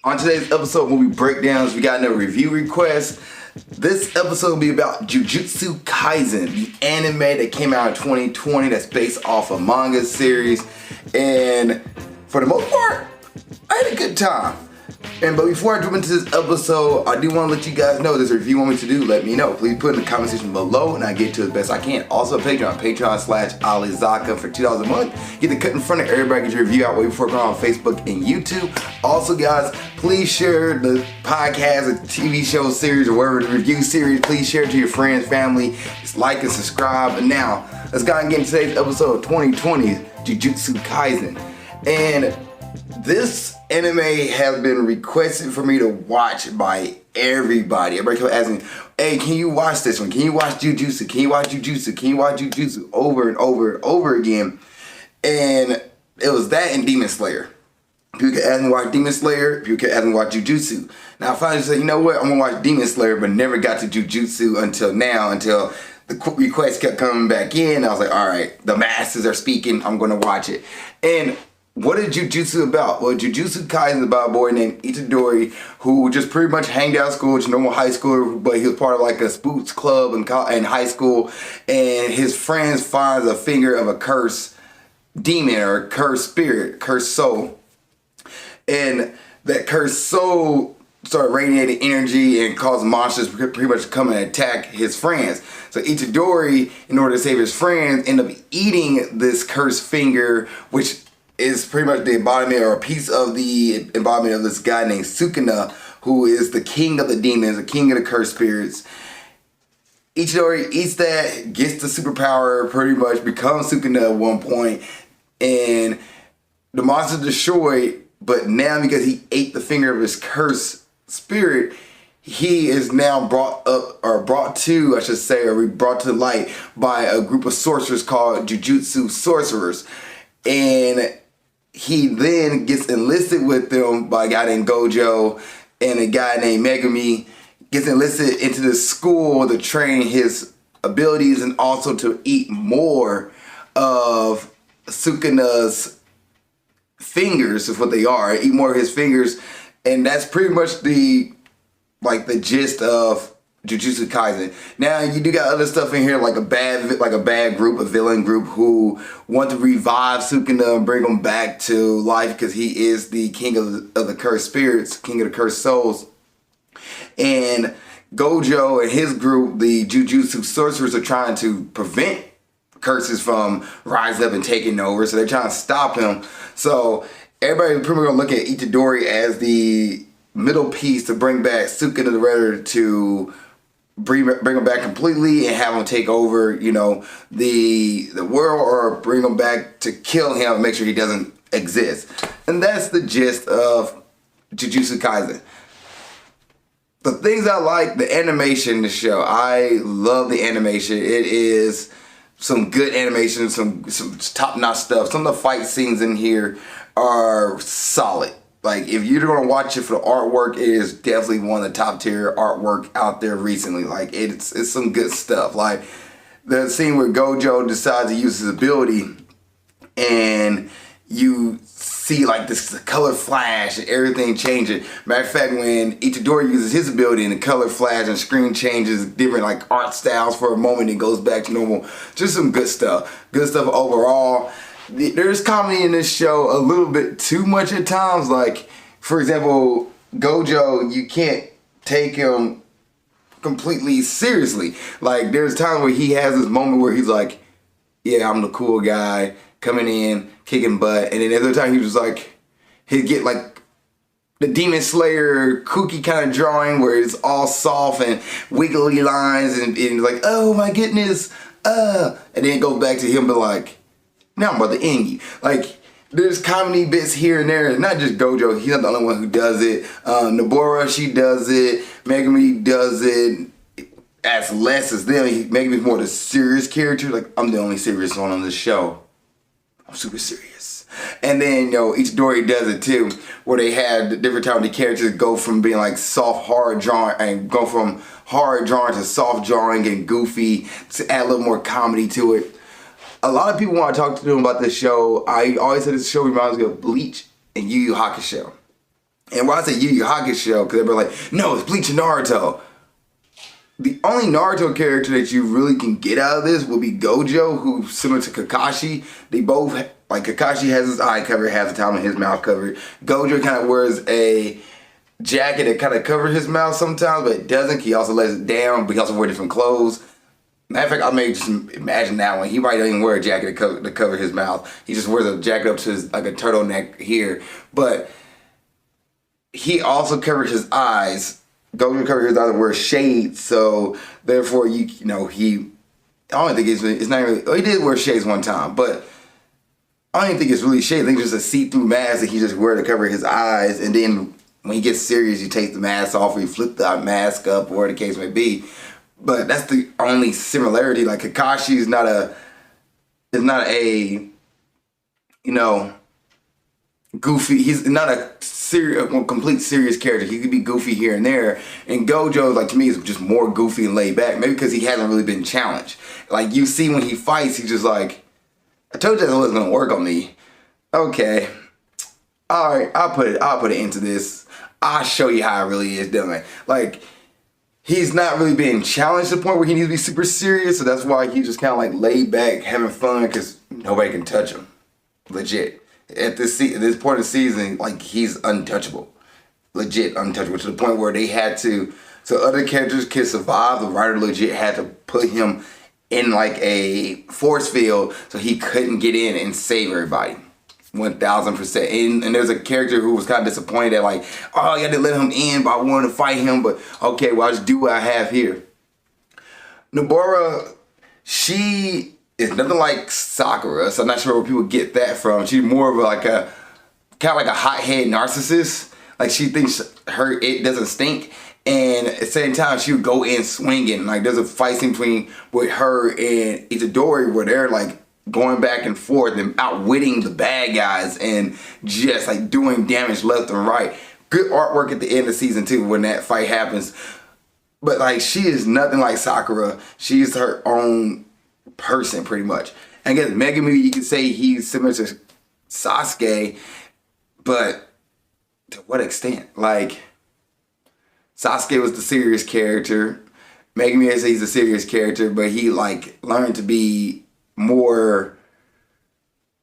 On today's episode, movie breakdowns, we got another review request. This episode will be about Jujutsu Kaisen, the anime that came out in 2020 that's based off a manga series. And for the most part, I had a good time. But before I jump into this episode, I do want to let you guys know this review you want me to do, let me know. Please put in the comment section below and I get to it as best I can. Also Patreon.com/AliZakka for $2 a month. Get the cut in front of everybody, get your review out way before it goes on Facebook and YouTube. Also guys, please share the podcast or TV show series or whatever the review series. Please share it to your friends, family. Just like and subscribe. And now, let's go and get into today's episode of 2020, Jujutsu Kaisen. And this anime has been requested for me to watch by everybody. Everybody kept asking, hey, can you watch this one? Can you watch Jujutsu? Can you watch Jujutsu? Can you watch Jujutsu? Over and over and over again. And it was that and Demon Slayer. People kept asking me to watch Demon Slayer. People kept asking me to watch Jujutsu. Now I finally said, you know what? I'm going to watch Demon Slayer, but never got to Jujutsu until now, until the requests kept coming back in. I was like, all right, the masses are speaking. I'm going to watch it. And what is Jujutsu about? Well, Jujutsu Kaisen is about a boy named Itadori who just pretty much hanged out at school, just normal high schooler, but he was part of like a sports club in high school, and his friends finds a finger of a cursed demon or a cursed spirit, cursed soul. And that cursed soul started radiating energy and caused monsters pretty much to come and attack his friends. So Itadori, in order to save his friends, ended up eating this cursed finger, which is pretty much the embodiment or a piece of the embodiment of this guy named Sukuna, who is the king of the demons, the king of the cursed spirits. Itadori eats that, gets the superpower, pretty much becomes Sukuna at one point, and the monster's destroyed, but now because he ate the finger of his cursed spirit, he is now brought to light by a group of sorcerers called Jujutsu Sorcerers. And he then gets enlisted with them by a guy named Gojo and a guy named Megumi, gets enlisted into the school to train his abilities and also to eat more of Sukuna's fingers, is what they are, eat more of his fingers. And that's pretty much the gist of Jujutsu Kaisen. Now you do got other stuff in here like a bad group, a villain group who want to revive Sukuna and bring him back to life because he is the king of the cursed spirits, king of the cursed souls. And Gojo and his group, the Jujutsu Sorcerers, are trying to prevent curses from rising up and taking over. So they're trying to stop him. So everybody's pretty much gonna look at Itadori as the middle piece to bring back Sukuna the Redder, to bring him back completely and have him take over, the world, or bring him back to kill him and make sure he doesn't exist. And that's the gist of Jujutsu Kaisen. The things I like, the animation in the show. I love the animation. It is some good animation, some top-notch stuff. Some of the fight scenes in here are solid. Like, if you're gonna watch it for the artwork, it is definitely one of the top tier artwork out there recently. Like, it's some good stuff. Like, the scene where Gojo decides to use his ability and you see like this color flash and everything changes. Matter of fact, when Itadori uses his ability and the color flash and screen changes, different like art styles for a moment, it goes back to normal. Just some good stuff. Good stuff overall. There's comedy in this show a little bit too much at times. Like, for example, Gojo, you can't take him completely seriously. Like, there's times where he has this moment where he's like, yeah, I'm the cool guy coming in, kicking butt. And then other time he was like, he'd get like the Demon Slayer kooky kind of drawing where it's all soft and wiggly lines and like, oh my goodness, and then it goes back to him, but like, now I'm about to end you. Like, there's comedy bits here and there. Not just Gojo. He's not the only one who does it. Nobara, she does it. Megumi does it as less as them. Megumi's more the serious character. Like, I'm the only serious one on this show. I'm super serious. And then, Itadori does it too, where they had the different type of the characters go from being like soft, hard drawing, and go from hard drawing to soft drawing and goofy to add a little more comedy to it. A lot of people want to talk to them about this show. I always say this show reminds me of Bleach and Yu Yu Hakusho. And why I say Yu Yu Hakusho, because they're like, no, it's Bleach and Naruto. The only Naruto character that you really can get out of this will be Gojo, who's similar to Kakashi. They both, like Kakashi has his eye covered half the time and his mouth covered. Gojo kind of wears a jacket that kind of covers his mouth sometimes, but it doesn't. He also lets it down, but he also wears different clothes. Matter of fact, I may just imagine that one. He might not even wear a jacket to cover his mouth. He just wears a jacket up to his, like a turtleneck here. But he also covers his eyes. Gojo covers his eyes and wears shades, so therefore you know he. I don't think it's not really. Oh, he did wear shades one time, but I don't even think it's really shades. I think it's just a see-through mask that he just wear to cover his eyes, and then when he gets serious, you take the mask off or you flip the mask up, or whatever the case may be. But that's the only similarity. Like Kakashi is not a, you know, goofy. He's not a complete serious character. He could be goofy here and there. And Gojo, like to me, is just more goofy and laid back. Maybe because he hasn't really been challenged. Like you see when he fights, he's just like, I told you that wasn't gonna work on me. Okay, all right, I'll put it into this. I'll show you how it really is done. Like he's not really being challenged to the point where he needs to be super serious. So that's why he's just kind of like laid back, having fun, because nobody can touch him. Legit. At this point of the season, like he's untouchable, legit untouchable, to the point where they had to, so other characters could survive. The writer legit had to put him in like a force field so he couldn't get in and save everybody. 1000%. And there's a character who was kind of disappointed that like, oh, you had to let him in, but I wanted to fight him, but okay, well I'll just do what I have here. Nobara, she is nothing like Sakura, so I'm not sure where people get that from. She's more of like a kind of like a hothead narcissist. Like she thinks it doesn't stink, and at the same time she would go in swinging. Like there's a fight scene between with her and Itadori where they're like going back and forth and outwitting the bad guys and just like doing damage left and right. Good artwork at the end of season 2 when that fight happens. But like she is nothing like Sakura. She's her own person pretty much. And I guess Megumi, you could say he's similar to Sasuke, but to what extent? Like Sasuke was the serious character. Megumi, I say he's a serious character, but he like learned to be more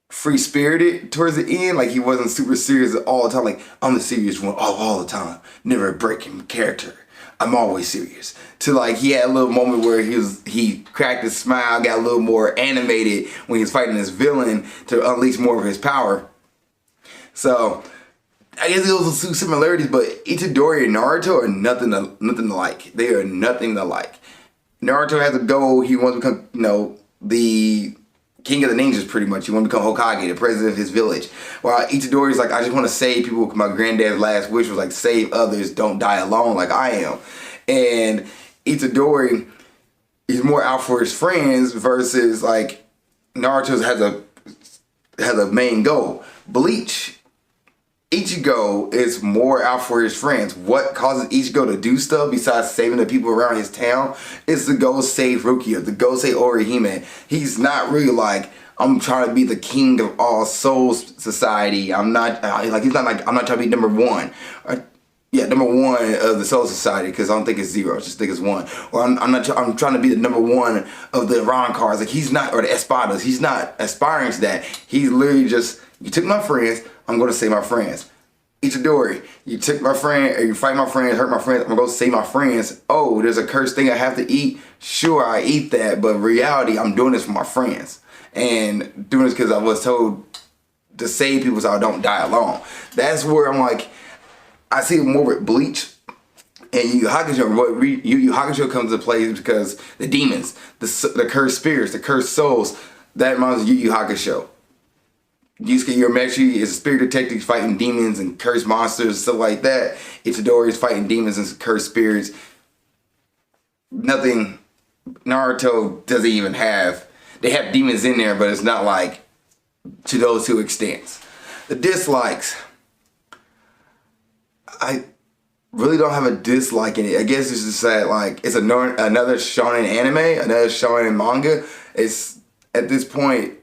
free-spirited towards the end. Like he wasn't super serious all the time. Like I'm the serious one all the time. Never breaking character. I'm always serious. To like he had a little moment where he cracked his smile, got a little more animated when he was fighting this villain to unleash more of his power. So I guess those are two similarities, but Itadori and Naruto are nothing alike. They are nothing alike. Naruto has a goal. He wants to become, you know, the king of the ninjas pretty much. He wants to become Hokage, the president of his village. While Itadori's like, I just want to save people. My granddad's last wish was like, save others, don't die alone like I am. And Itadori is more out for his friends versus like Naruto has a main goal. Bleach, Ichigo is more out for his friends. What causes Ichigo to do stuff besides saving the people around his town is to go save Rukia, to go save Orihime. He's not really like, I'm trying to be the king of all souls society. I'm not like, he's not like, I'm not trying to be number one. Number one of the Soul Society, because I don't think it's 0. I just think it's 1. Or I'm trying to be the number 1 of the Ron cards. Like he's not, or the Espadas. He's not aspiring to that. He's literally just, you took my friends, I'm going to save my friends. Itadori, you took my friend, or you fight my friends, hurt my friends, I'm going to go save my friends. Oh, there's a cursed thing I have to eat. Sure, I eat that, but in reality, I'm doing this for my friends. And doing this because I was told to save people so I don't die alone. That's where I'm like, I see it more with Bleach and Yu Yu Hakusho. What Yu Yu Hakusho comes into play is because the demons, the cursed spirits, the cursed souls, that reminds me of Yu Yu Hakusho. Yusuke Urameshi is a spirit detective fighting demons and cursed monsters and stuff like that. Itadori is fighting demons and cursed spirits. Nothing Naruto doesn't even have. They have demons in there, but it's not like to those two extents. The dislikes. I really don't have a dislike in it. I guess it's just that like it's another shonen anime, another shonen manga. It's at this point,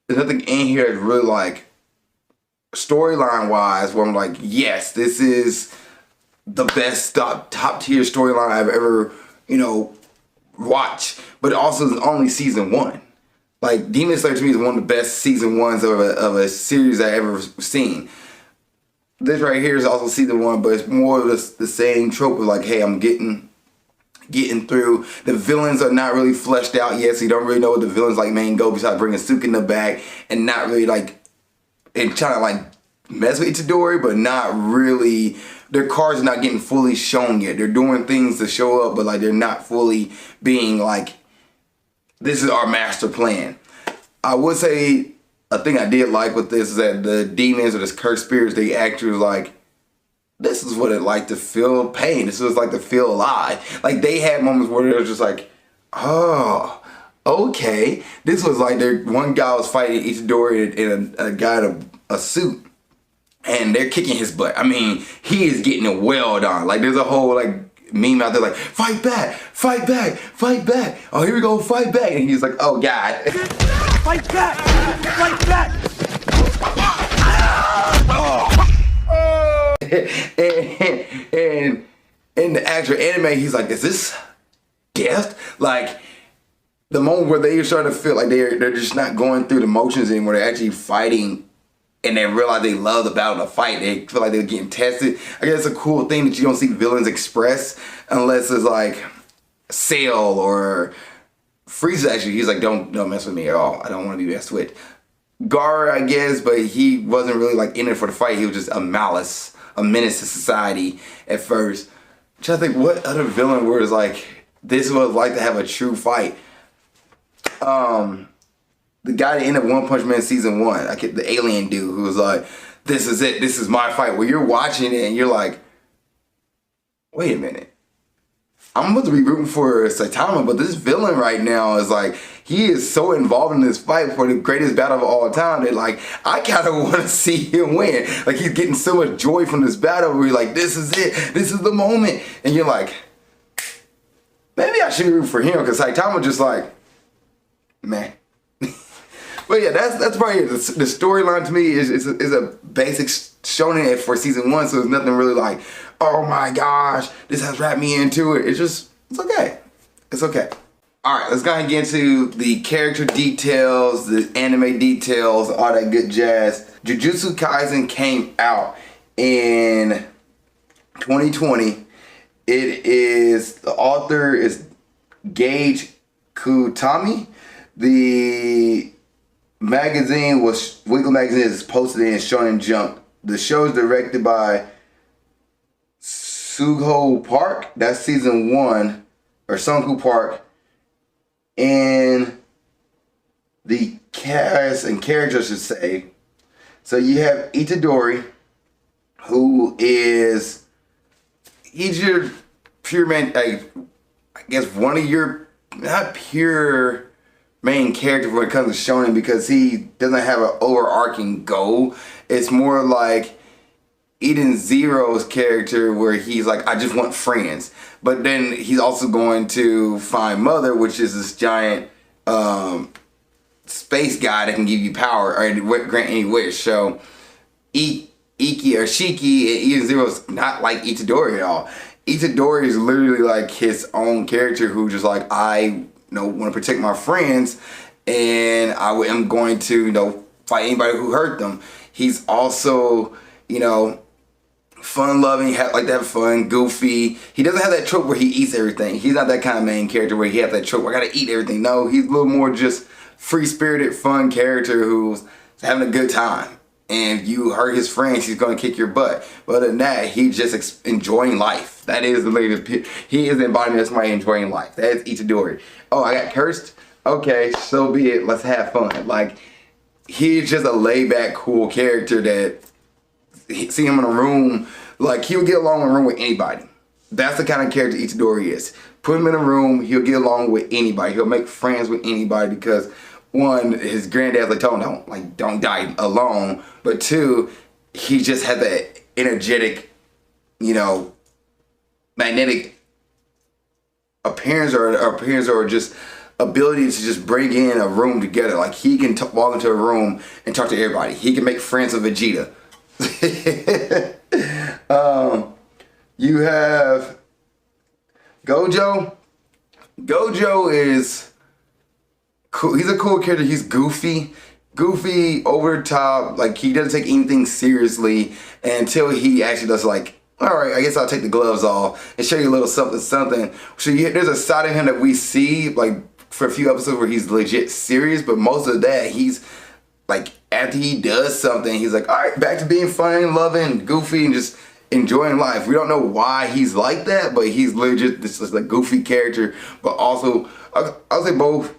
there's nothing in here that's really like storyline wise, where I'm like, yes, this is the best top tier storyline I've ever, watched. But also it's only season 1. Like Demon Slayer to me is one of the best season 1s of a series I ever seen. This right here is also season 1, but it's more of the same trope of like, hey, I'm getting through. The villains are not really fleshed out yet, so you don't really know what the villains like main go besides bringing Suka in the back and not really like and trying to like mess with Itadori, but not really. Their cards are not getting fully shown yet. They're doing things to show up, but like they're not fully being like, this is our master plan. I would say a thing I did like with this is that the demons or the cursed spirits, they actually like, this is what it like to feel pain. This is like to feel alive. Like they had moments where they were just like, oh, okay. This was like one guy was fighting Itadori and a guy in a suit. And they're kicking his butt. I mean, he is getting it well done. Like there's a whole like meme out there like, fight back, fight back, fight back. Oh, here we go, fight back. And he's like, oh God. Fight back, fight back. and in the actual anime, he's like, is this death? Like the moment where they start to feel like they're just not going through the motions anymore. They're actually fighting. And they realize they love the battle to fight. They feel like they're getting tested. I guess it's a cool thing that you don't see villains express unless it's like Sail or Frieza. Actually, he's like, don't mess with me at all. I don't want to be messed with. Gaara, I guess, but he wasn't really like in it for the fight. He was just a menace to society at first. I'm trying to think what other villain was like, this was like to have a true fight. The guy that ended up One Punch Man season 1, the alien dude who was like, this is it, this is my fight. Well, you're watching it and you're like, wait a minute. I'm supposed to be rooting for Saitama, but this villain right now is like, he is so involved in this fight for the greatest battle of all time that like, I kind of want to see him win. Like he's getting so much joy from this battle where you're like, this is it, this is the moment. And you're like, maybe I should root for him because Saitama just like, man. But yeah, that's probably the storyline to me is a basic shonen for season 1, so there's nothing really like, oh my gosh, this has wrapped me into it. It's okay. It's okay. All right, let's go ahead and get into the character details, the anime details, all that good jazz. Jujutsu Kaisen came out in 2020. The author is Gage Kutami. The magazine was Weekly Magazine is posted in Shonen Jump. The show is directed by Sungho Park. That's season 1, or Sungho Park. And the cast and characters, should say. So you have Itadori, who he's your pure man. I guess one of your not pure main character when it comes to shonen because he doesn't have an overarching goal. It's more like Eden Zero's character where he's like, I just want friends. But then he's also going to find Mother, which is this giant space guy that can give you power or grant any wish. So Iki or Shiki and Eden Zero's not like Itadori at all. Itadori is literally like his own character who just like, I want to protect my friends, and I am going to, fight anybody who hurt them. He's also, fun-loving, like to have fun, goofy. He doesn't have that trope where he eats everything. He's not that kind of main character where he has that trope where I gotta eat everything. No, he's a little more just free-spirited, fun character who's having a good time. And you hurt his friends, he's gonna kick your butt. But other than that, he's just enjoying life. That is the latest. He is the embodiment of somebody enjoying life. That is Itadori. Oh, I got cursed? Okay, so be it. Let's have fun. Like, he's just a laid-back, cool character that see him in a room, like he'll get along in a room with anybody. That's the kind of character Itadori is. Put him in a room, he'll get along with anybody. He'll make friends with anybody because one, his granddad's like told him don't die alone. But two, he just had that energetic, magnetic appearance or just ability to just bring in a room together. Like he can walk into a room and talk to everybody. He can make friends with Vegeta. You have Gojo. Gojo is cool. He's a cool character. He's goofy, over the top. Like, he doesn't take anything seriously until he actually does, like, all right, I guess I'll take the gloves off and show you a little something. So there's a side of him that we see, like, for a few episodes where he's legit serious, but most of that, he's like, after he does something, he's like, all right, back to being fun, loving, goofy, and just enjoying life. We don't know why he's like that, but he's legit this is like goofy character. But also, I'll say both.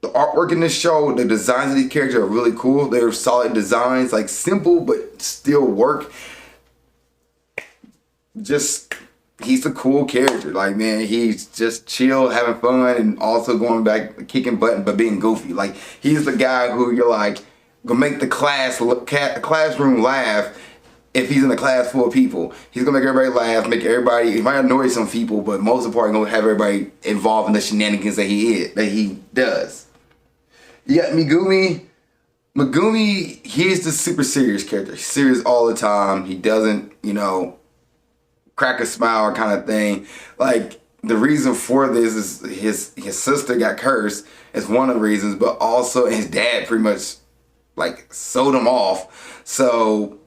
The artwork in this show, the designs of these characters are really cool. They're solid designs, like simple but still work. Just, he's a cool character. Like, man, he's just chill, having fun, and also going back, kicking butt, but being goofy. Like, he's the guy who you're like, gonna make the classroom laugh. If he's in a class full of people, he's gonna make everybody laugh, make everybody. He might annoy some people, but most of the part, he's gonna have everybody involved in the shenanigans that he does. You got Megumi. Megumi, he's the super serious character. He's serious all the time. He doesn't, crack a smile kind of thing. Like, the reason for this is his sister got cursed. Is one of the reasons, but also his dad pretty much like sold him off. So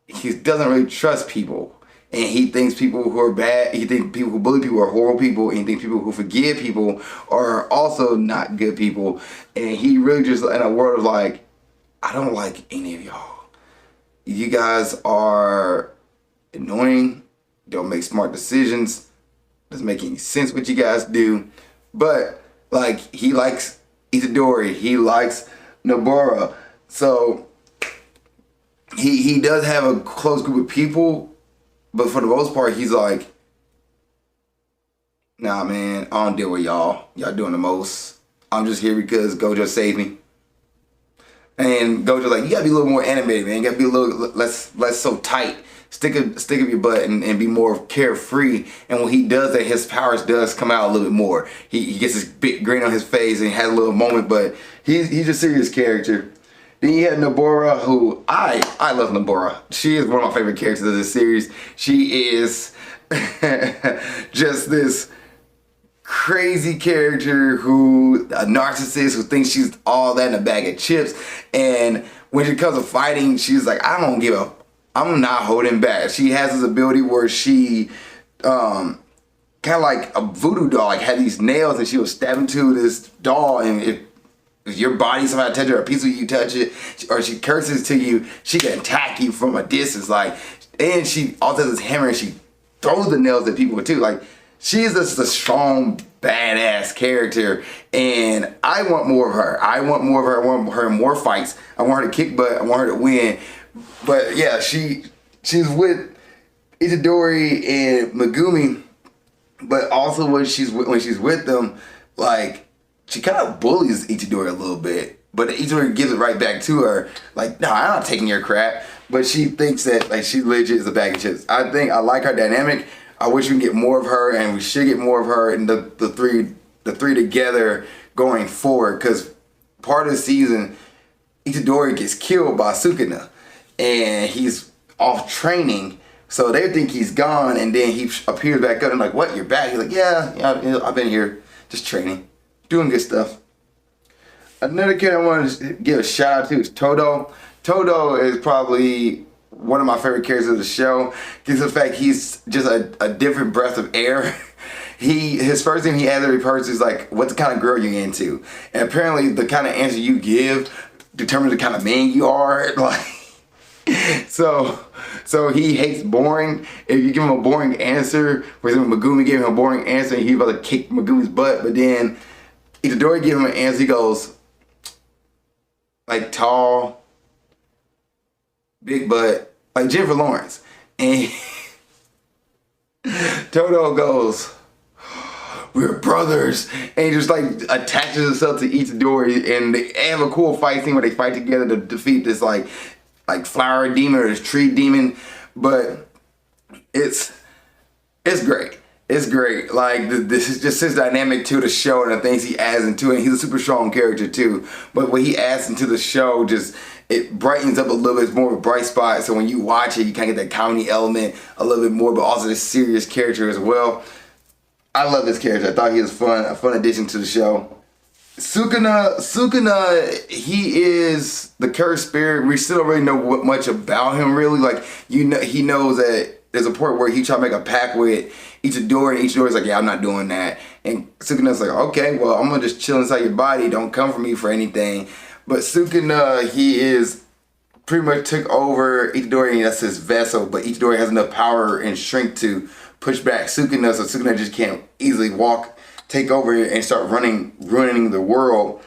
he doesn't really trust people, and he thinks people who are bad, he thinks people who bully people are horrible people, and he thinks people who forgive people are also not good people. And he really just, in a world of like, I don't like any of y'all. You guys are annoying, don't make smart decisions, doesn't make any sense what you guys do. But like, he likes Itadori, he likes Nobara, so he does have a close group of people, but for the most part, he's like, nah, man, I don't deal with y'all. Y'all doing the most. I'm just here because Gojo saved me. And Gojo's like, you gotta be a little more animated, man. You gotta be a little less so tight. Stick up your butt and be more carefree. And when he does that, his powers does come out a little bit more. He gets this big grin on his face and has a little moment, but he's a serious character. Then you have Nobara, who I love Nobara. She is one of my favorite characters of this series. She is just this crazy character who, a narcissist who thinks she's all that in a bag of chips. And when it comes to fighting, she's like, I'm not holding back. She has this ability where she, kind of like a voodoo doll, like had these nails, and she will stab into this doll, and if your body somehow touches her, a piece of you touch it, or she curses to you, she can attack you from a distance. Like, and she also has this hammer, and she throws the nails at people too. Like, she's just a strong, badass character, and I want more of her. I want her in more fights. I want her to kick butt. I want her to win. But yeah, she's with Itadori and Megumi, but also when she's with them, like, she kind of bullies Itadori a little bit, but Itadori gives it right back to her. Like, no, I'm not taking your crap. But she thinks that, like, she legit is a bag of chips. I like her dynamic. I wish we can get more of her, and we should get more of her, and the three together going forward. Because part of the season, Itadori gets killed by Sukuna, and he's off training. So they think he's gone, and then he appears back up and like, what, you're back? He's like, yeah, I've been here, just training, doing good stuff. Another kid I want to give a shout out to is Todo. Todo is probably one of my favorite characters of the show, because of the fact he's just a different breath of air. His first thing he asks every person is like, what the kind of girl you into? And apparently the kind of answer you give determines the kind of man you are. Like, so he hates boring. If you give him a boring answer, for example, Megumi gave him a boring answer, and he's about to kick Megumi's butt, but then Itadori gave him an answer, he goes, like, tall, big butt, like Jennifer Lawrence. And Todo goes, we're brothers, and he just like attaches himself to Itadori, and they have a cool fight scene where they fight together to defeat this like flower demon or this tree demon. But it's great. It's great. Like, this is just his dynamic to the show and the things he adds into it. He's a super strong character too. But what he adds into the show just it brightens up a little bit. It's more of a bright spot. So when you watch it, you kind of get that comedy element a little bit more, but also the serious character as well. I love this character. I thought he was fun, a fun addition to the show. Sukuna, he is the cursed spirit. We still don't really know much about him, really. Like, you know, he knows that there's a point where he tried to make a pact with Itadori, and Itadori's like, yeah, I'm not doing that. And Sukuna's like, okay, well, I'm gonna just chill inside your body. Don't come for me for anything. But Sukuna, he is pretty much took over Itadori, and that's his vessel. But Itadori has enough power and strength to push back Sukuna, so Sukuna just can't easily take over and start ruining the world.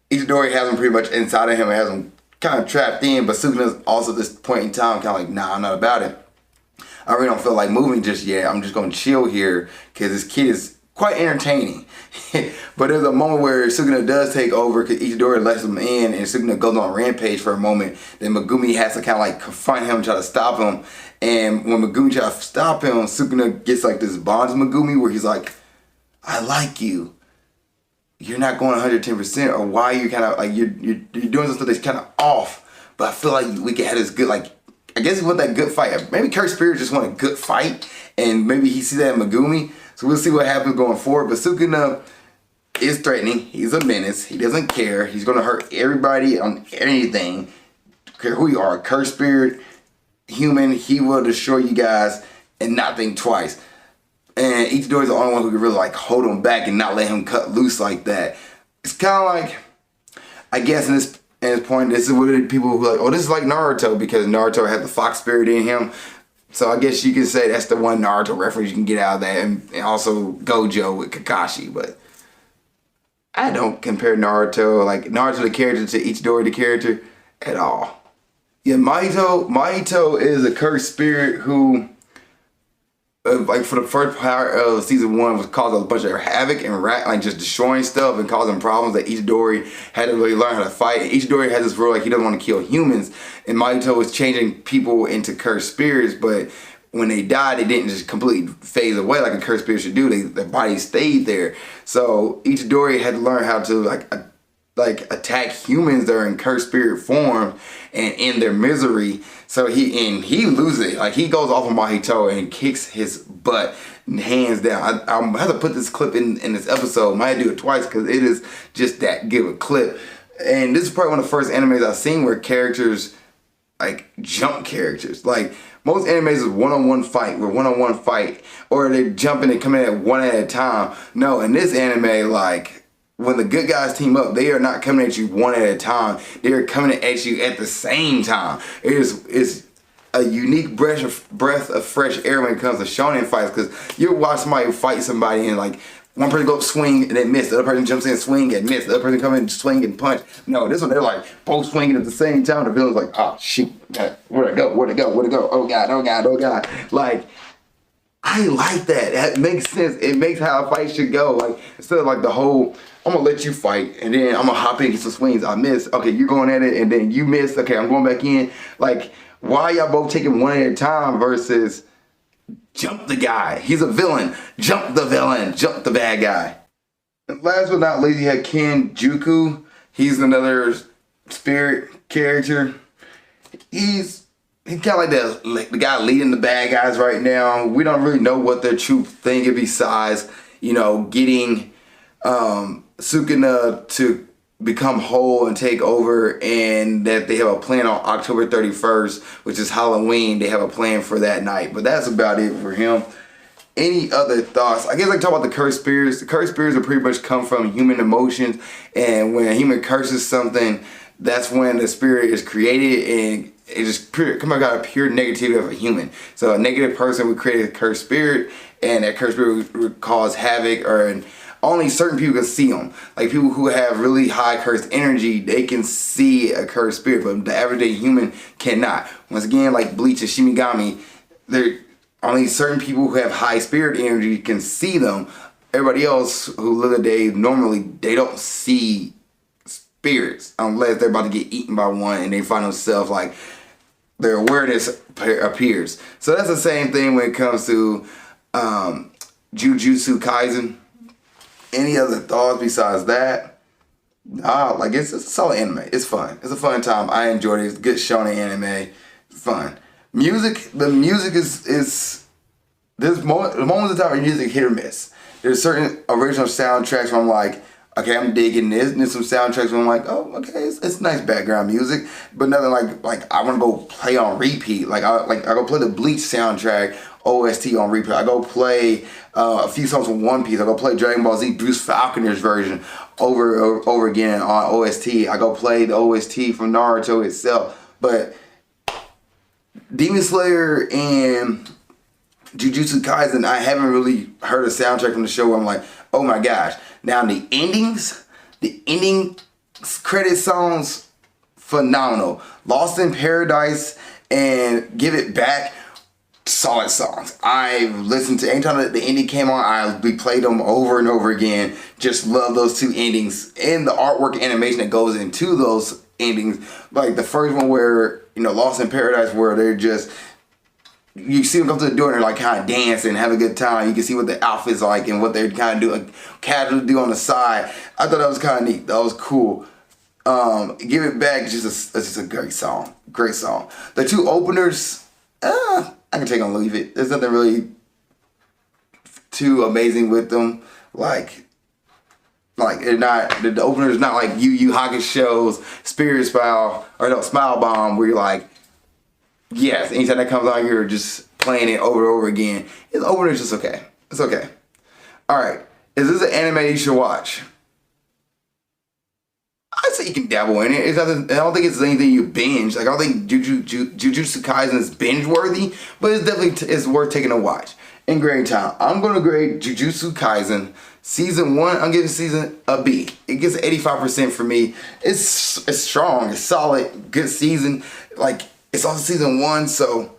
Itadori has him pretty much inside of him and has him kind of trapped in, but Sukuna's also at this point in time kind of like, nah, I'm not about it. I really don't feel like moving just yet. I'm just going to chill here because this kid is quite entertaining. But there's a moment where Sukuna does take over because Itadori lets him in, and Sukuna goes on a rampage for a moment. Then Megumi has to kind of like confront him, try to stop him. And when Megumi tries to stop him, Sukuna gets like this bond to Megumi where he's like, I like you. You're not going 110%, or why you kind of like you're doing something that's kind of off. But I feel like we can have this good, like, I guess he want that good fight. Maybe Cursed Spirit just want a good fight, and maybe he see that in Megumi. So we'll see what happens going forward. But Sukuna is threatening. He's a menace. He doesn't care. He's gonna hurt everybody on anything. Don't care who you are, Cursed Spirit, human. He will destroy you guys and not think twice. And Itadori's the only one who can really like hold him back and not let him cut loose like that. It's kind of like, I guess in this point, this is what people who are like, oh, this is like Naruto because Naruto had the fox spirit in him. So I guess you can say that's the one Naruto reference you can get out of that, and also Gojo with Kakashi. But I don't compare Naruto the character to Itadori the character at all. Yeah, Mahito is a cursed spirit who, like for the first part of season 1, was causing a bunch of havoc and like just destroying stuff and causing problems that Itadori had to really learn how to fight. And Itadori has this rule like he doesn't want to kill humans, and Mahito was changing people into cursed spirits, but when they died, they didn't just completely phase away like a cursed spirit should do. Their body stayed there. So Itadori had to learn how to like attack humans that are in cursed spirit form and in their misery. So he loses it. Like, he goes off of Mahito and kicks his butt hands down. I have to put this clip in this episode. Might do it twice because it is just that good a clip. And this is probably one of the first animes I've seen where characters like jump characters. Like, most animes is one-on-one fight, or they jump and they come in at one at a time. No, in this anime, like, when the good guys team up, they are not coming at you one at a time. They are coming at you at the same time. It's a unique breath of fresh air when it comes to shonen fights, because you watch somebody fight somebody and like one person go up swing and then miss, the other person jumps in swing and miss, the other person come in swing and punch. No, this one they're like both swinging at the same time. The villain's like, oh shoot, where'd it go? Oh god. Like, I like that. That makes sense. It makes how a fight should go. Like, instead of like the whole, I'm gonna let you fight and then I'm gonna hop in, get some swings. I miss. Okay, you're going at it and then you miss. Okay, I'm going back in. Like, why y'all both taking one at a time versus jump the guy? He's a villain. Jump the villain. Jump the bad guy. And last but not least, you had Kenjuku. He's another spirit character. He's kind of like the guy leading the bad guys right now. We don't really know what their true thing is besides, getting Sukuna to become whole and take over, and that they have a plan on October 31st, which is Halloween. They have a plan for that night, but that's about it for him. Any other thoughts? I guess I can talk about the cursed spirits. The cursed spirits will pretty much come from human emotions, and when a human curses something, that's when the spirit is created, and it just come out a pure negativity of a human. So a negative person would create a cursed spirit, and that cursed spirit would cause havoc, and only certain people can see them. Like, people who have really high cursed energy, they can see a cursed spirit, but the everyday human cannot. Once again, like Bleach and Shimigami, only certain people who have high spirit energy can see them. Everybody else who live a day normally, they don't see spirits unless they're about to get eaten by one and they find themselves like their awareness appears. So that's the same thing when it comes to Jujutsu Kaisen. Any other thoughts besides that? Like it's a solid anime. It's fun. It's a fun time. I enjoyed it. It's good shonen anime. It's fun. The music is there's moments of time where music hit or miss. There's certain original soundtracks where I'm like, okay, I'm digging this, and there's some soundtracks where I'm like, oh, okay, it's nice background music, but nothing like I want to go play on repeat. I go play the Bleach soundtrack OST on repeat. I go play a few songs from One Piece. I go play Dragon Ball Z Bruce Falconer's version over again on OST. I go play the OST from Naruto itself, but Demon Slayer and Jujutsu Kaisen, I haven't really heard a soundtrack from the show where I'm like, oh my gosh. Now the ending credit songs, phenomenal. Lost in Paradise and Give It Back, solid songs. I've listened to, anytime that the ending came on, I replayed them over and over again. Just love those two endings and the artwork and animation that goes into those endings. Like the first one where, Lost in Paradise, where they're just, you see them come to the door and they're like kind of dancing, have a good time. You can see what the outfits like and what they're kind of doing, casual do on the side. I thought that was kind of neat. That was cool. Give It Back is just a great song. Great song. The two openers, I can take and leave it. There's nothing really too amazing with them. Like they're not, the opener's not like Yu Yu Hakusho's Smile Bomb, where you're like, yes, anytime that comes on, you're just playing it over and over again. His opener's just okay. It's okay. Alright, is this an anime you should watch? I'd say you can dabble in it. I don't think it's anything you binge. I don't think Jujutsu Kaisen is binge worthy, but it's definitely worth taking a watch. In grade time, I'm going to grade Jujutsu Kaisen Season 1, I'm giving season a B. It gets 85% for me. It's strong, it's solid, good season. It's also season 1, so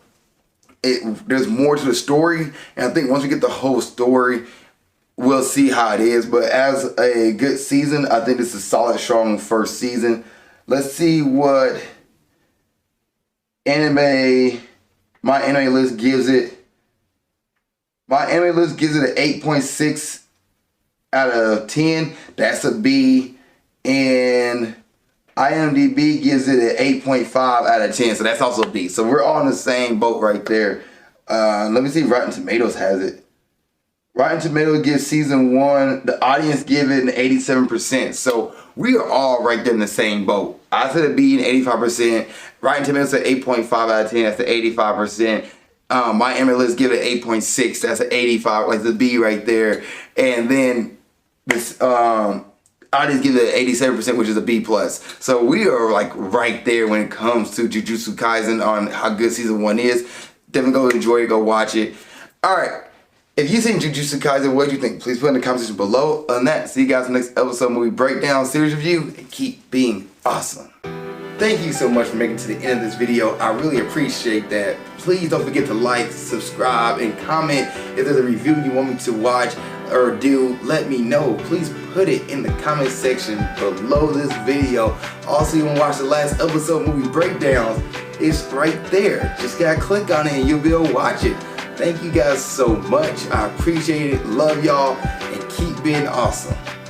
there's more to the story. And I think once we get the whole story, we'll see how it is. But as a good season, I think this is a solid, strong first season. Let's see what my anime list gives it. My anime list gives it an 8.6 out of 10. That's a B. And IMDb gives it an 8.5 out of 10. So that's also a B. So we're all in the same boat right there. Let me see if Rotten Tomatoes has it. Rotten Tomatoes gives season 1, the audience give it an 87%. So we are all right there in the same boat. I said a B and 85%. Rotten Tomatoes said 8.5 out of 10. That's the 85%. My MLS give it 8.6. That's an 85, like the B right there. And then this audience give it 87%, which is a B plus. So we are right there when it comes to Jujutsu Kaisen on how good season 1 is. Definitely go enjoy it, go watch it. All right. If you've seen Jujutsu Kaisen, what do you think? Please put in the comment section below. On that, see you guys in the next episode, movie breakdown, series review, and keep being awesome. Thank you so much for making it to the end of this video. I really appreciate that. Please don't forget to like, subscribe, and comment. If there's a review you want me to watch or do, let me know. Please put it in the comment section below this video. Also, you want to watch the last episode, movie breakdowns, it's right there. Just gotta click on it and you'll be able to watch it. Thank you guys so much. I appreciate it. Love y'all and keep being awesome.